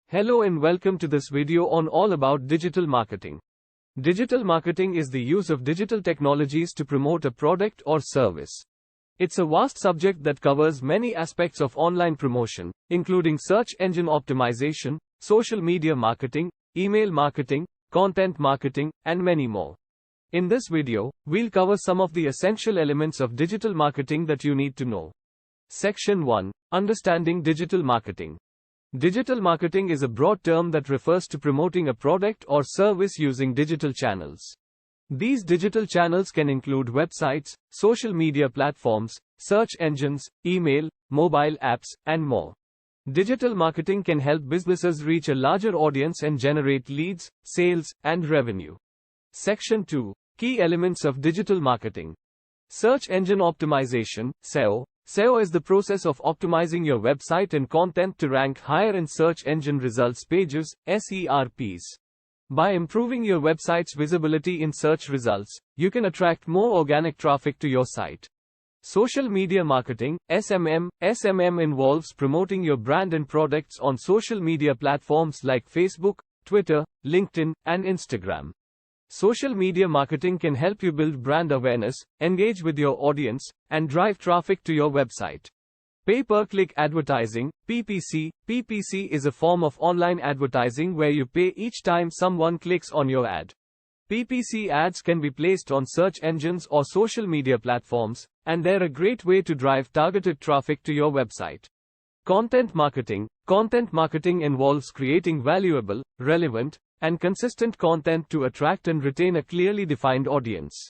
Hello and welcome to this video on all about digital marketing. Digital marketing is the use of digital technologies to promote a product or service. It's a vast subject that covers many aspects of online promotion, including search engine optimization, social media marketing, email marketing, content marketing, and many more. In this video, we'll cover some of the essential elements of digital marketing that you need to know. Section 1. Understanding digital marketing. Digital marketing is a broad term that refers to promoting a product or service using digital channels. These digital channels can include websites, social media platforms, search engines, email, mobile apps, and more. Digital marketing can help businesses reach a larger audience and generate leads, sales, and revenue. Section 2. Key elements of digital marketing. Search engine optimization, SEO. SEO is the process of optimizing your website and content to rank higher in search engine results pages, SERPs. By improving your website's visibility in search results, you can attract more organic traffic to your site. Social media marketing, SMM. SMM involves promoting your brand and products on social media platforms like Facebook, Twitter, LinkedIn, and Instagram. Social media marketing can help you build brand awareness, engage with your audience, and drive traffic to your website. Pay-per-click advertising, PPC. PPC is a form of online advertising where you pay each time someone clicks on your ad. PPC ads can be placed on search engines or social media platforms, and they're a great way to drive targeted traffic to your website. Content marketing. Content marketing involves creating valuable, relevant, and consistent content to attract and retain a clearly defined audience.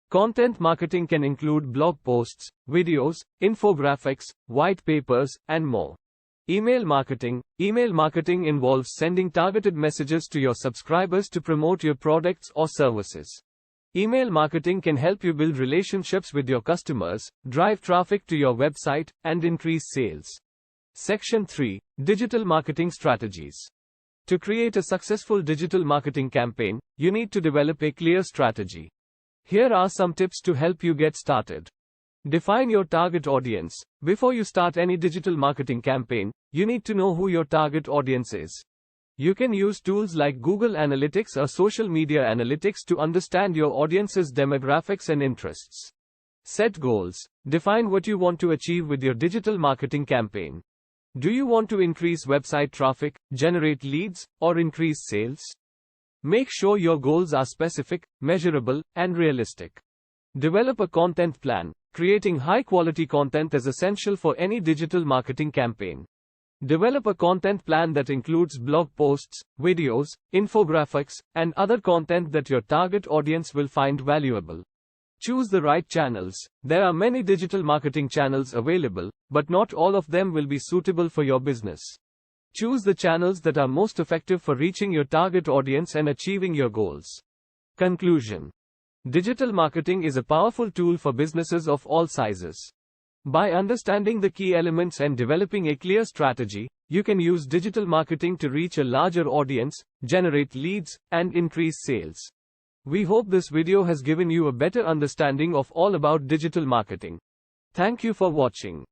Content marketing can include blog posts, videos, infographics, white papers, and more. Email marketing. Email marketing involves sending targeted messages to your subscribers to promote your products or services. Email marketing can help you build relationships with your customers, drive traffic to your website, and increase sales. Section 3. Digital marketing strategies. To create a successful digital marketing campaign, you need to develop a clear strategy. Here are some tips to help you get started. Define your target audience. Before you start any digital marketing campaign, you need to know who your target audience is. You can use tools like Google Analytics or social media analytics to understand your audience's demographics and interests. Set goals. Define what you want to achieve with your digital marketing campaign. Do you want to increase website traffic, generate leads, or increase sales? Make sure your goals are specific, measurable, and realistic. Develop a content plan. Creating high-quality content is essential for any digital marketing campaign. Develop a content plan that includes blog posts, videos, infographics, and other content that your target audience will find valuable. Choose the right channels. There are many digital marketing channels available, but not all of them will be suitable for your business. Choose the channels that are most effective for reaching your target audience and achieving your goals. Conclusion. Digital marketing is a powerful tool for businesses of all sizes. By understanding the key elements and developing a clear strategy, you can use digital marketing to reach a larger audience, generate leads, and increase sales. We hope this video has given you a better understanding of all about digital marketing. Thank you for watching.